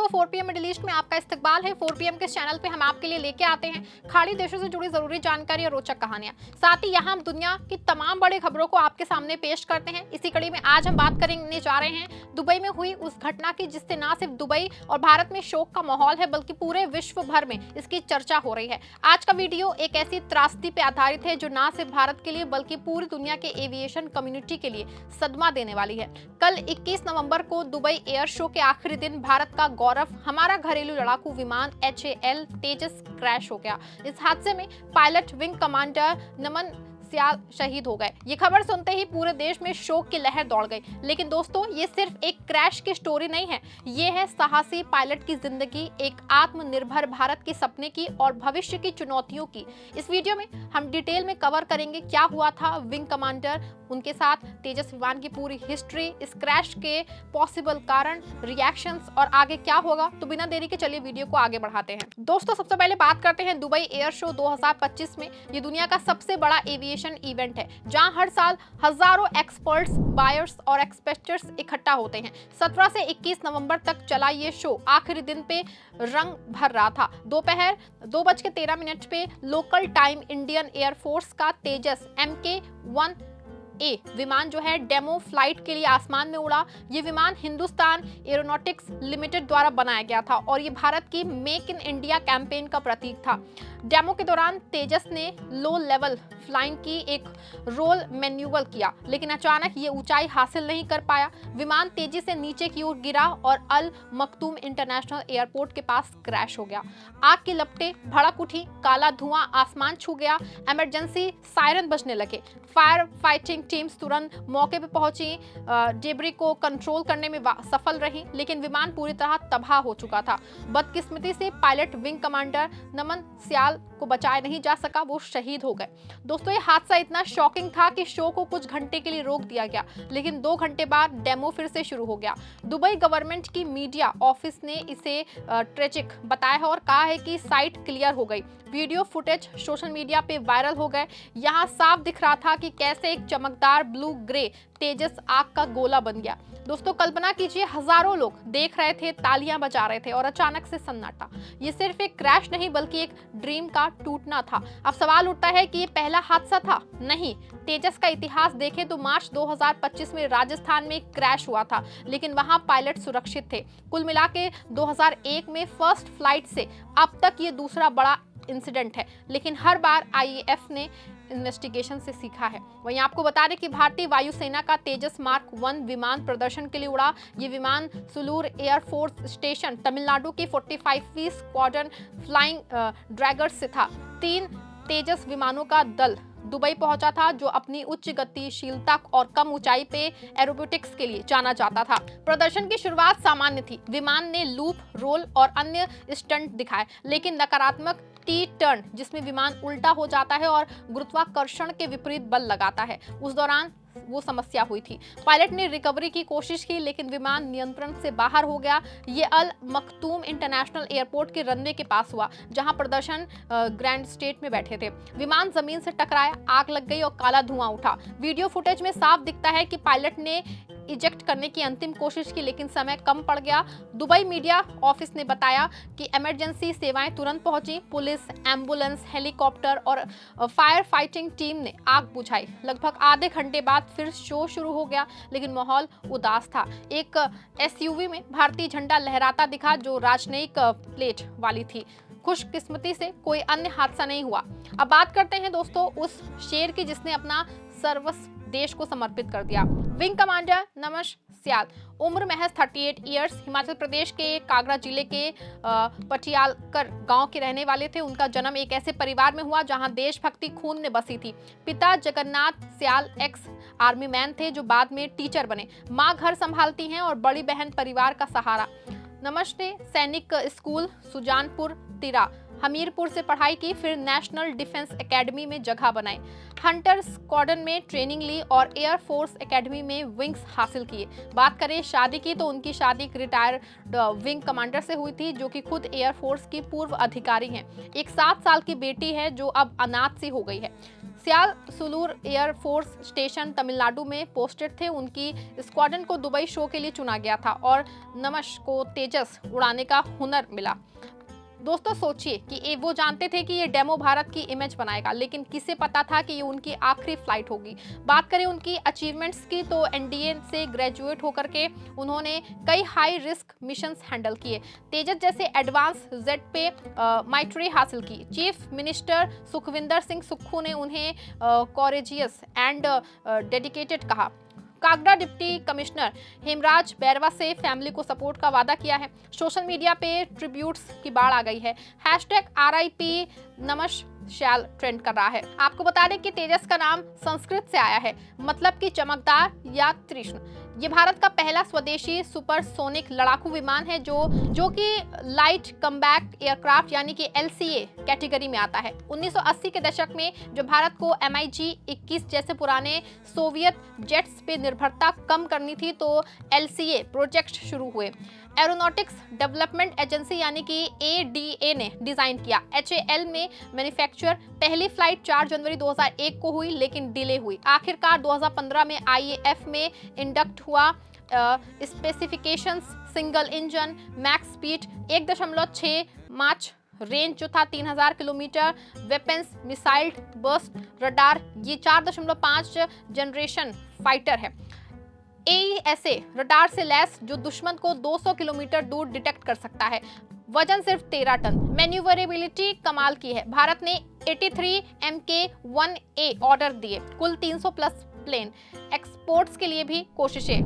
दोस्तों 4 PM middle east में आपका इस्तकबाल है। 4 PM के इस चैनल पे हम आपके लिए लेके आते हैं खाड़ी देशों से जुड़ी जरूरी जानकारी और रोचक कहानियां। साथ ही यहाँ हम दुनिया की तमाम बड़ी खबरों को आपके सामने पेश करते हैं। इसी कड़ी में आज हम बात करने जा रहे हैं दुबई में हुई उस घटना की जिससे न सिर्फ दुबई और भारत में शोक का माहौल है बल्कि पूरे विश्व भर में इसकी चर्चा हो रही है। आज का वीडियो एक ऐसी त्रासदी पे आधारित है जो न सिर्फ भारत के लिए बल्कि पूरी दुनिया के एविएशन कम्युनिटी के लिए सदमा देने वाली है। कल 21 नवंबर को दुबई एयर शो के आखिरी दिन भारत का गौरव हमारा घरेलू लड़ाकू विमान HAL तेजस क्रैश हो गया। इस हादसे में पायलट विंग कमांडर नमन सियाल शहीद हो गए। ये खबर सुनते ही पूरे देश में शोक की लहर दौड़ गई। लेकिन दोस्तों ये सिर्फ एक क्रैश की स्टोरी नहीं है, ये है साहसी पायलट की जिंदगी, एक आत्मनिर्भर भारत के सपने की और भविष्य की चुनौतियों की। इस वीडियो में हम डिटेल में कवर करेंगे क्या हुआ था विंग कमांडर उनके साथ, तेजस विमान की पूरी हिस्ट्री, इस क्रैश के पॉसिबल कारण, रिएक्शंस और आगे क्या होगा। तो बिना देरी के चलिए वीडियो को आगे बढ़ाते हैं। दोस्तों सबसे पहले बात करते हैं दुबई एयर शो 2025 में। ये दुनिया का सबसे बड़ा एविएशन इवेंट है जहां हर साल हजारों एक्सपर्ट्स, बायर्स और एक्सपेक्टर्स इकट्ठा होते हैं। 17 से 21 नवंबर तक चला ये शो आखिरी दिन पे रंग भर रहा था। दोपहर 2:13 पे लोकल टाइम इंडियन एयरफोर्स का तेजस MK-1A विमान जो है डेमो फ्लाइट के लिए आसमान में उड़ा। ये विमान हिंदुस्तान एरोनॉटिक्स लिमिटेड द्वारा बनाया गया था और ये भारत की मेक इन इंडिया कैंपेन का प्रतीक था। डेमो के दौरान तेजस ने लो लेवल फ्लाइंग की एक रोल मैन्यूवल किया, लेकिन अचानक ये ऊंचाई हासिल नहीं कर पाया। विमान तेजी से नीचे की ओर गिरा और अल मखतूम इंटरनेशनल एयरपोर्ट के पास क्रैश हो गया। आग की लपटें भड़क उठी, काला धुआं आसमान छू गया, इमरजेंसी सायरन बजने लगे। फायर फाइटिंग टीम्स तुरंत मौके पर पहुंची, डेब्री को कंट्रोल करने में सफल रही, लेकिन विमान पूरी तरह तबाह हो चुका था। बदकिस्मती से पायलट विंग कमांडर नमन सियाल को बचाया नहीं जा सका, वो शहीद हो गए। दोस्तों ये हादसा इतना शॉकिंग था कि शो को कुछ घंटे के लिए रोक दिया गया, लेकिन 2 घंटे बाद डेमो फिर से शुरू हो गया। दुबई गवर्नमेंट की मीडिया ऑफिस ने इसे ट्रेजिक बताया है और कहा है कि साइट क्लियर हो गई। वीडियो फुटेज सोशल मीडिया पे वायरल हो गए। यहाँ साफ दिख रहा था कि कैसे एक चमकदार ब्लू ग्रे तेजस आग का गोला बन गया। दोस्तों कल्पना कीजिए, हजारों लोग देख रहे थे, तालियां बजा रहे थे और अचानक से सन्नाटा। ये सिर्फ एक क्रैश नहीं बल्कि एक ड्रीम का टूटना था। अब सवाल उठता है कि ये पहला हादसा था? नहीं, तेजस का इतिहास देखें तो मार्च 2025 में राजस्थान में एक क्रैश हुआ था, लेकिन वहां पायलट सुरक्षित थे। कुल मिला के 2001 में फर्स्ट फ्लाइट से अब तक ये दूसरा बड़ा इंसिडेंट है, लेकिन हर बार IAF ने इन्वेस्टिगेशन से सीखा है। वहीं आपको बता दें कि भारतीय वायुसेना का तेजस मार्क 1 विमान प्रदर्शन के लिए उड़ा। ये विमान सुलूर एयरफोर्स स्टेशन तमिलनाडु की 45वीं स्क्वाड्रन फ्लाइंग ड्रैगर्स से था। 3 तेजस विमानों का दल दुबई पहुंचा था जो अपनी उच्च गतिशीलता और कम ऊंचाई पे एरोबोटिक्स के लिए जाना जाता था। प्रदर्शन की शुरुआत सामान्य थी। विमान ने लूप, रोल और अन्य स्टंट दिखाए, लेकिन नकारात्मक टी टर्न जिसमें विमान उल्टा हो जाता है और गुरुत्वाकर्षण के विपरीत बल लगाता है, उस दौरान वो समस्या हुई थी। पायलट ने रिकवरी की कोशिश की, लेकिन विमान नियंत्रण से बाहर हो गया। ये अल मखतूम इंटरनेशनल एयरपोर्ट के रनवे के पास हुआ जहां प्रदर्शन ग्रैंड स्टेट में बैठे थे। विमान जमीन से टकराया, आग लग गई और काला धुआं उठा। वीडियो फुटेज में साफ दिखता है कि पायलट ने इजेक्ट करने की अंतिम कोशिश की, लेकिन समय कम पड़ गया। दुबई मीडिया ऑफिस ने बताया कि इमरजेंसी सेवाएं तुरंत पहुंची। पुलिस, एम्बुलेंस, हेलीकॉप्टर और फायर फाइटिंग टीम ने आग बुझाई। लगभग आधे घंटे बाद फिर शो शुरू हो गया, लेकिन माहौल उदास था। एक SUV में भारतीय झंडा लहराता दिखा जो राजनयिक प्लेट वाली थी। खुशकिस्मती से कोई अन्य हादसा नहीं हुआ। अब बात करते हैं दोस्तों उस शेर की जिसने अपना सर्वस्व देश को समर्पित कर दिया। विंग कमांडर नमन सियाल, उम्र महज 38 इयर्स, हिमाचल प्रदेश के कागड़ा जिले के पटियालकर गांव के रहने वाले थे। उनका जन्म एक ऐसे परिवार में हुआ जहां देशभक्ति खून में बसी थी। पिता जगन्नाथ सियाल एक्स आर्मी मैन थे जो बाद में टीचर बने। माँ घर संभालती हैं और बड़ी बहन परिवार का सहारा। नमन ने सैनिक स्कूल सुजानपुर तिरा हमीरपुर से पढ़ाई की, फिर नेशनल डिफेंस एकेडमी में जगह बनाई, हंटर स्क्वाड्रन में ट्रेनिंग ली और एयर फोर्स एकेडमी में विंग्स हासिल किए। बात करें शादी की तो उनकी शादी एक रिटायर्ड विंग कमांडर से हुई थी जो कि खुद एयर फोर्स की पूर्व अधिकारी हैं। एक 7 साल की बेटी है जो अब अनाथ सी हो गई है। Siyal Sulur air force station Tamil Nadu में पोस्टेड थे। उनकी स्क्वाड्रन को दुबई शो के लिए चुना गया था और नमश को तेजस उड़ाने का हुनर मिला। दोस्तों सोचिए कि वो जानते थे कि ये डेमो भारत की इमेज बनाएगा, लेकिन किसे पता था कि ये उनकी आखिरी फ्लाइट होगी। बात करें उनकी अचीवमेंट्स की तो एनडीए से ग्रेजुएट होकर के उन्होंने कई हाई रिस्क मिशंस हैंडल किए। तेजस जैसे एडवांस जेट पे माइट्री हासिल की। चीफ मिनिस्टर सुखविंदर सिंह सुक्खू ने उन्हें कॉरेजियस एंड डेडिकेटेड कहा। कागड़ा डिप्टी कमिश्नर हेमराज बैरवा से फैमिली को सपोर्ट का वादा किया है। सोशल मीडिया पे ट्रिब्यूट्स की बाढ़ आ गई है। #RIP नमश शैल ट्रेंड कर रहा है। आपको बता दें कि तेजस का नाम संस्कृत से आया है, मतलब कि चमकदार या तीक्ष्ण। ये भारत का पहला स्वदेशी सुपरसोनिक लड़ाकू विमान है जो कि लाइट कम्बैट एयरक्राफ्ट यानी कि LCA कैटेगरी में आता है। 1980 के दशक में जो भारत को MiG-21 जैसे पुराने सोवियत जेट्स पे निर्भरता कम करनी थी तो LCA प्रोजेक्ट शुरू हुए। एरोनॉटिक्स डेवलपमेंट एजेंसी यानी कि ADA ने डिजाइन किया। HAL में मैन्युफैक्चर। पहली फ्लाइट 4 जनवरी 2001 को हुई लेकिन डिले हुई। आखिरकार 2015 में IAF में इंडक्ट हुआ। Specifications single engine, max speed 1.6 माच, रेंज जो था 3000 kilometre, weapons missile burst radar, ये 4.5 जनरेशन फाइटर है। AESA रडार से लैस जो दुश्मन को 200 किलोमीटर दूर डिटेक्ट कर सकता है। वजन सिर्फ 13 टन। मैन्यूवरेबिलिटी कमाल की है। भारत ने 83 Mk-1A ऑर्डर दिए। कुल 300 प्लस प्लेन। एक्सपोर्ट्स के लिए भी कोशिशें।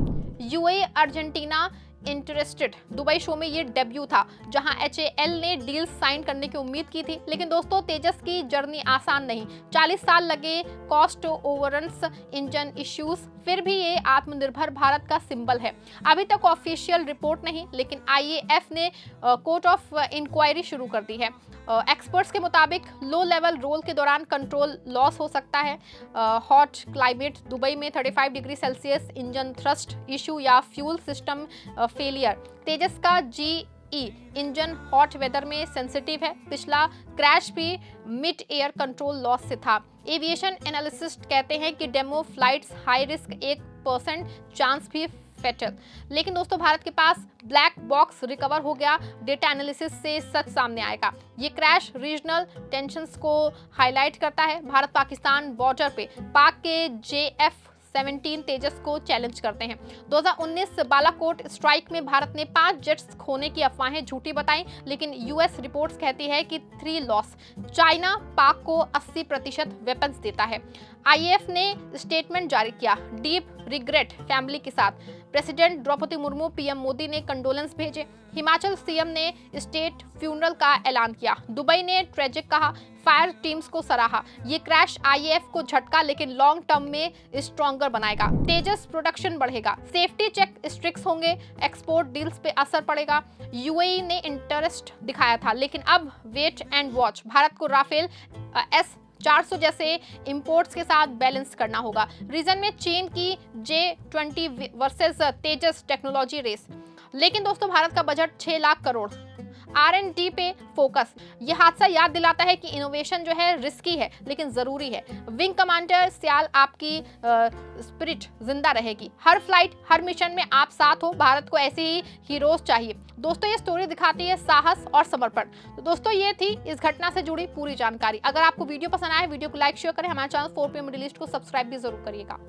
UAE Argentina interested. Dubai show में ये डेब्यू था जहां HAL ने डील साइन करने की उम्मीद की थी। लेकिन दोस्तों तेजस की जर्नी आसान नहीं। 40 साल लगे, कॉस्ट ओवररन्स, इंजन इश्यूज, फिर भी ये आत्मनिर्भर भारत का सिंबल है। अभी तक ऑफिशियल रिपोर्ट नहीं, लेकिन IAF ने कोर्ट ऑफ इंक्वायरी शुरू कर दी है। एक्सपर्ट्स के मुताबिक लो लेवल रोल के दौरान कंट्रोल लॉस हो सकता है। हॉट क्लाइमेट, दुबई में 35 degree Celsius, engine thrust issue या फ्यूल सिस्टम फेलियर। तेजस का GE इंजन हॉट वेदर में सेंसिटिव है। पिछला क्रैश भी मिड एयर कंट्रोल लॉस से था। एविएशन एनालिसिस्ट कहते हैं कि demo flights high risk 1% chance भी फेटल। लेकिन दोस्तों भारत के पास ब्लैक बॉक्स रिकवर हो गया। डेटा एनालिसिस से सच सामने आएगा। ये क्रैश रीजनल टेंशंस को हाईलाइट करता है। भारत पाकिस्तान बॉर्डर पे पाक के JF-17 तेजस को चैलेंज करते हैं। 2019 बालाकोट स्ट्राइक में भारत ने 5 जेट्स खोने की अफवाहें झूठी बताई, लेकिन US रिपोर्ट्स कहती है कि 3 लॉस। चाइना पाक को 80% वेपन्स देता है। IAF ने स्टेटमेंट जारी किया। डीप रिग्रेट फैमिली के साथ। प्रेसिडेंट द्रौपदी मुर्मू, PM मोदी ने कंडोलेंस भेजे। हिमाचल CM ने स्टेट फ्यूनरल का ऐलान किया। दुबई ने ट्रेजिक कहा। फायर टीम्स को सराहा। ये क्रैश IAF को झटका लेकिन लॉन्ग टर्म में स्ट्रॉन्गर बनाएगा। तेजस प्रोडक्शन बढ़ेगा। सेफ्टी चेक स्ट्रिक्ट होंगे। एक्सपोर्ट डील्स पे असर पड़ेगा। UAE ने इंटरेस्ट दिखाया था, लेकिन अब वेट एंड वॉच। भारत को राफेल S-400 जैसे इंपोर्ट्स के साथ बैलेंस करना होगा। रीजन में चीन की J-20 वर्सेस तेजस टेक्नोलॉजी रेस। लेकिन दोस्तों भारत का बजट 6 लाख करोड़। R&D पे फोकस। ये हादसा याद दिलाता है कि इनोवेशन जो है रिस्की है लेकिन जरूरी है। विंग कमांडर सियाल आपकी स्पिरिट जिंदा रहेगी। हर फ्लाइट, हर मिशन में आप साथ हो। भारत को ऐसे ही हीरोज चाहिए। दोस्तों ये स्टोरी दिखाती है साहस और समर्पण। तो दोस्तों ये थी इस घटना से जुड़ी पूरी जानकारी। अगर आपको वीडियो पसंद आए, वीडियो को लाइक शेयर करें। हमारे चैनल 4PM मिडिल ईस्ट को सब्सक्राइब भी जरूर करिएगा।